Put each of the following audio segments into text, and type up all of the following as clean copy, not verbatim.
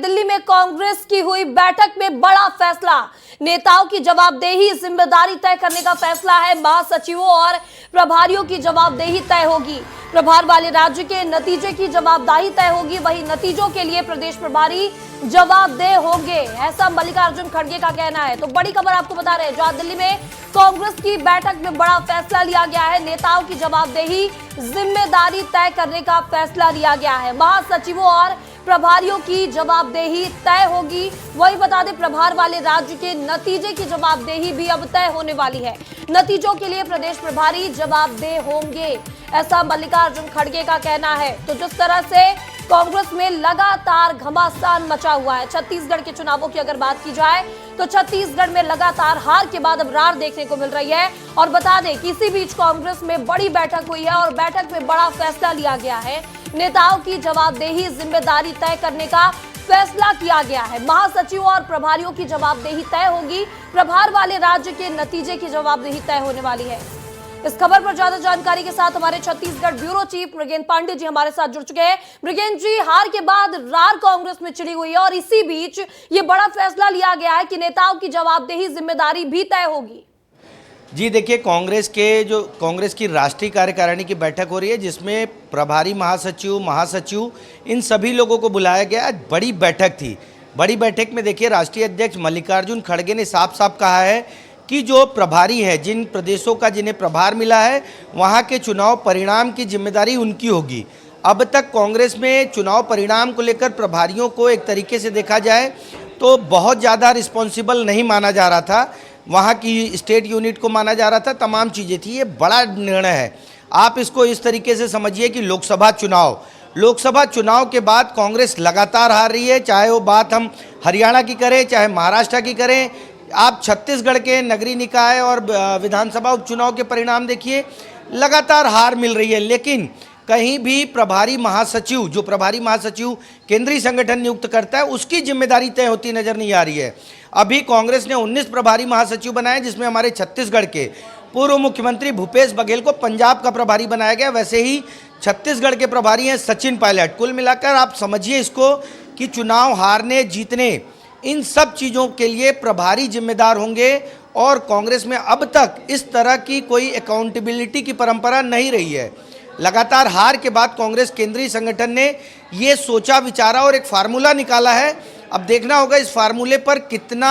दिल्ली में कांग्रेस की हुई बैठक में बड़ा फैसला, नेताओं की जवाबदेही जिम्मेदारी तय करने का फैसला है। महासचिवों और प्रभारियों की जवाबदेही तय होगी। प्रभार वाले राज्य के नतीजे की जवाबदेही तय होगी, वही नतीजों के लिए प्रदेश प्रभारी जवाबदेह होंगे, ऐसा मल्लिकार्जुन खड़गे का कहना है। तो बड़ी खबर आपको बता रहे हैं, जहां दिल्ली में कांग्रेस की बैठक में बड़ा फैसला लिया गया है। नेताओं की जवाबदेही जिम्मेदारी तय करने का फैसला लिया गया है। महासचिवों और प्रभारियों की जवाबदेही तय होगी। वही बता दें, प्रभार वाले राज्य के नतीजे की जवाबदेही भी अब तय होने वाली है। नतीजों के लिए प्रदेश प्रभारी जवाबदेह होंगे, ऐसा मल्लिकार्जुन खड़गे का कहना है। तो जिस तरह से कांग्रेस में लगातार घमासान मचा हुआ है, छत्तीसगढ़ के चुनावों की अगर बात की जाए तो छत्तीसगढ़ में लगातार हार के बाद अब रार देखने को मिल रही है। और बता दें कि इसी बीच कांग्रेस में बड़ी बैठक हुई है और बैठक में बड़ा फैसला लिया गया है। नेताओं की जवाबदेही जिम्मेदारी तय करने का फैसला किया गया है। महासचिवों और प्रभारियों की जवाबदेही तय होगी। प्रभार वाले राज्य के नतीजे की जवाबदेही तय होने वाली है। इस खबर पर ज्यादा जानकारी के साथ हमारे छत्तीसगढ़ ब्यूरो चीफ मृगेंद्र पांडे जी हमारे साथ जुड़ चुके हैं। मृगेंद्र जी, हार के बाद रार कांग्रेस में चिड़ी हुई है और इसी बीच ये बड़ा फैसला लिया गया है कि नेताओं की जवाबदेही जिम्मेदारी भी तय होगी। जी देखिए, कांग्रेस की राष्ट्रीय कार्यकारिणी की बैठक हो रही है, जिसमें प्रभारी महासचिव इन सभी लोगों को बुलाया गया। आज बड़ी बैठक थी। बड़ी बैठक में देखिए, राष्ट्रीय अध्यक्ष मल्लिकार्जुन खड़गे ने साफ साफ कहा है कि जो प्रभारी है, जिन प्रदेशों का जिन्हें प्रभार मिला है, वहाँ के चुनाव परिणाम की जिम्मेदारी उनकी होगी। अब तक कांग्रेस में चुनाव परिणाम को लेकर प्रभारियों को एक तरीके से देखा जाए तो बहुत ज़्यादा रिस्पॉन्सिबल नहीं माना जा रहा था। वहाँ की स्टेट यूनिट को माना जा रहा था, तमाम चीज़ें थी। ये बड़ा निर्णय है। आप इसको इस तरीके से समझिए कि लोकसभा चुनाव के बाद कांग्रेस लगातार हार रही है। चाहे वो बात हम हरियाणा की करें, चाहे महाराष्ट्र की करें, आप छत्तीसगढ़ के नगरीय निकाय और विधानसभा उपचुनाव के परिणाम देखिए, लगातार हार मिल रही है। लेकिन कहीं भी प्रभारी महासचिव केंद्रीय संगठन नियुक्त करता है, उसकी जिम्मेदारी तय होती नजर नहीं आ रही है। अभी कांग्रेस ने 19 प्रभारी महासचिव बनाए, जिसमें हमारे छत्तीसगढ़ के पूर्व मुख्यमंत्री भूपेश बघेल को पंजाब का प्रभारी बनाया गया। वैसे ही छत्तीसगढ़ के प्रभारी हैं सचिन पायलट। कुल मिलाकर आप समझिए इसको कि चुनाव हारने जीतने इन सब चीज़ों के लिए प्रभारी जिम्मेदार होंगे। और कांग्रेस में अब तक इस तरह की कोई अकाउंटेबिलिटी की परंपरा नहीं रही है। लगातार हार के बाद कांग्रेस केंद्रीय संगठन ने ये सोचा विचारा और एक फार्मूला निकाला है। अब देखना होगा इस फार्मूले पर कितना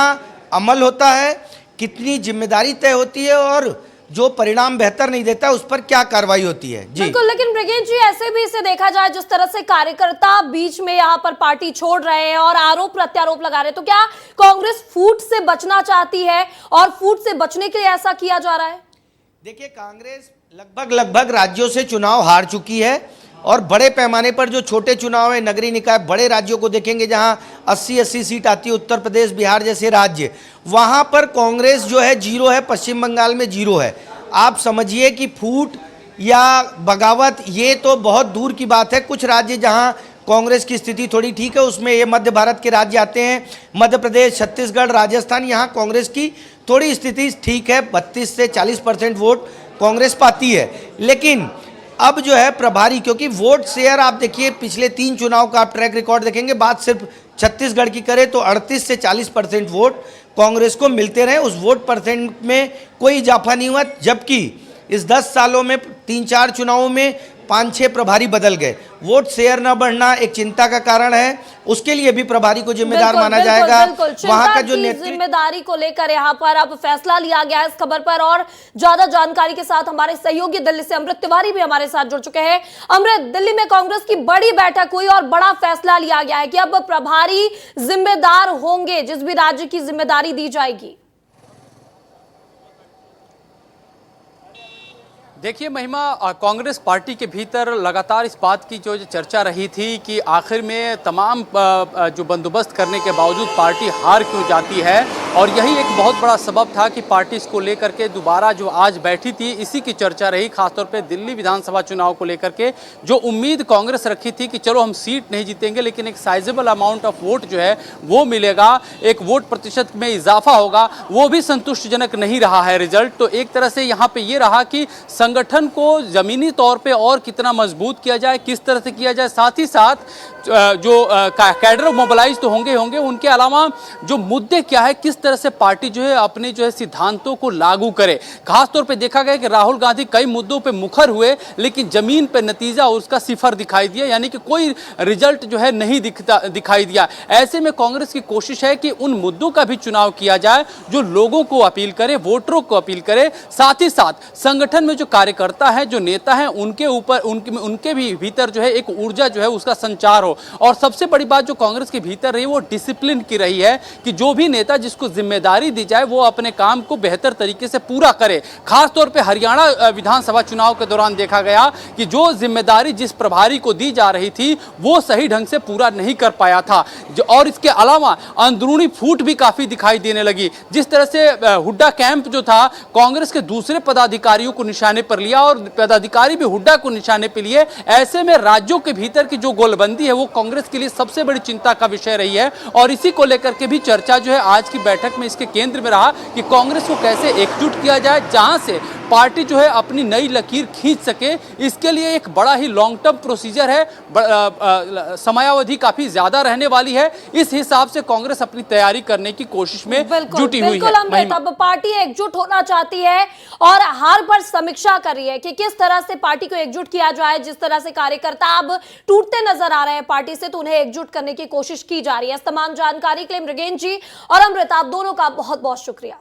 अमल होता है, कितनी जिम्मेदारी तय होती है और जो परिणाम बेहतर नहीं देता उस पर क्या कार्रवाई होती है। जी बिल्कुल, लेकिन मृगेंद्र जी, ऐसे भी इसे देखा जाए, जिस तरह से कार्यकर्ता बीच में यहाँ पर पार्टी छोड़ रहे हैं और आरोप प्रत्यारोप लगा रहे हैं, तो क्या कांग्रेस फूट से बचना चाहती है और फूट से बचने के लिए ऐसा किया जा रहा है? देखिए, कांग्रेस लगभग राज्यों से चुनाव हार चुकी है और बड़े पैमाने पर जो छोटे चुनाव है, नगरीय निकाय, बड़े राज्यों को देखेंगे जहां 80-80 सीट आती है, उत्तर प्रदेश, बिहार जैसे राज्य, वहां पर कांग्रेस जो है जीरो है। पश्चिम बंगाल में जीरो है। आप समझिए कि फूट या बगावत ये तो बहुत दूर की बात है। कुछ राज्य जहां कांग्रेस की स्थिति थोड़ी ठीक है, उसमें ये मध्य भारत के राज्य आते हैं, मध्य प्रदेश, छत्तीसगढ़, राजस्थान, यहाँ कांग्रेस की थोड़ी स्थिति ठीक है। 32 से 40% वोट कांग्रेस पाती है। लेकिन अब जो है प्रभारी, क्योंकि वोट शेयर आप देखिए, पिछले 3 चुनाव का आप ट्रैक रिकॉर्ड देखेंगे, बात सिर्फ छत्तीसगढ़ की करें तो 38 से 40% वोट कांग्रेस को मिलते रहे। उस वोट परसेंट में कोई इजाफा नहीं हुआ, जबकि इस 10 सालों में 3-4 चुनावों में 5-6 प्रभारी बदल गए। वोट शेयर न बढ़ना एक चिंता का कारण है। उसके लिए भी प्रभारी को जिम्मेदार माना जाएगा। वहां का जो जिम्मेदारी को लेकर यहाँ पर अब फैसला लिया गया है इस खबर पर। और ज्यादा जानकारी के साथ हमारे सहयोगी दिल्ली से अमृत तिवारी भी हमारे साथ जुड़ चुके हैं। अमृत, दिल्ली में कांग्रेस की बड़ी बैठक हुई और बड़ा फैसला लिया गया है कि अब प्रभारी जिम्मेदार होंगे जिस भी राज्य की जिम्मेदारी दी जाएगी। देखिए महिमा, कांग्रेस पार्टी के भीतर लगातार इस बात की जो चर्चा रही थी कि आखिर में तमाम जो बंदोबस्त करने के बावजूद पार्टी हार क्यों जाती है। और यही एक बहुत बड़ा सबब था कि पार्टी इसको लेकर के दोबारा जो आज बैठी थी, इसी की चर्चा रही, खासतौर पे दिल्ली विधानसभा चुनाव को लेकर के जो उम्मीद कांग्रेस रखी थी कि चलो हम सीट नहीं जीतेंगे लेकिन एक साइजेबल अमाउंट ऑफ वोट जो है वो मिलेगा, एक वोट प्रतिशत में इजाफा होगा, वो भी संतुष्टिजनक नहीं रहा है रिजल्ट। तो एक तरह से यहाँ पे ये रहा कि संगठन को जमीनी तौर पे और कितना मजबूत किया जाए, किस तरह से किया जाए, साथ ही साथ जो कैडर मोबिलाइज तो होंगे उनके अलावा जो मुद्दे क्या है, किस तरह से पार्टी जो है अपने जो है सिद्धांतों को लागू करे। खासतौर पे देखा गया कि राहुल गांधी कई मुद्दों पे मुखर हुए लेकिन जमीन पे नतीजा उसका सिफर दिखाई दिया, यानी कि कोई रिजल्ट जो है नहीं दिखाई दिया। ऐसे में कांग्रेस की कोशिश है कि उन मुद्दों का भी चुनाव किया जाए जो लोगों को अपील करे, वोटरों को अपील करे, साथ ही साथ संगठन में जो कार्यकर्ता है, जो नेता है, उनके ऊपर उनके भी भीतर जो है एक ऊर्जा जो है उसका संचार हो। और सबसे बड़ी बात जो कांग्रेस के भीतर रही वो डिसिप्लिन की रही है कि जो भी नेता जिसको जिम्मेदारी दी जाए वो अपने काम को बेहतर तरीके से पूरा करे। खासतौर पे हरियाणा विधानसभा चुनाव के दौरान देखा गया कि जो जिम्मेदारी जिस प्रभारी को दी जा रही थी वो सही ढंग से पूरा नहीं कर पाया था। और इसके अलावा अंदरूनी फूट भी काफी दिखाई देने लगी। जिस तरह से हुड्डा कैंप जो था कांग्रेस के दूसरे पदाधिकारियों को निशाने पर लिया और पदाधिकारी भी हुड्डा को निशाने पर लिए। ऐसे में राज्यों के भीतर की जो गोलबंदी है वो कांग्रेस के लिए सबसे बड़ी चिंता का विषय रही है और इसी को लेकर के भी चर्चा जो है आज की बैठक में इसके केंद्र में रहा कि कांग्रेस को कैसे एकजुट किया जाए जहां से पार्टी जो है अपनी नई लकीर खींच सके। इसके लिए एक बड़ा ही लॉन्ग टर्म प्रोसीजर है, समयावधि काफी ज्यादा रहने वाली है। इस हिसाब से कांग्रेस अपनी तैयारी करने की कोशिश में जुटी हुई है। अब पार्टी एकजुट होना चाहती है और हर पर समीक्षा कर रही है कि किस तरह से पार्टी को एकजुट किया जाए। जिस तरह से कार्यकर्ता अब टूटते नजर आ रहे हैं पार्टी से, तो उन्हें एकजुट करने की कोशिश की जा रही है। तमाम जानकारी के लिए मृगेन जी और अमृता, आप दोनों का बहुत बहुत शुक्रिया।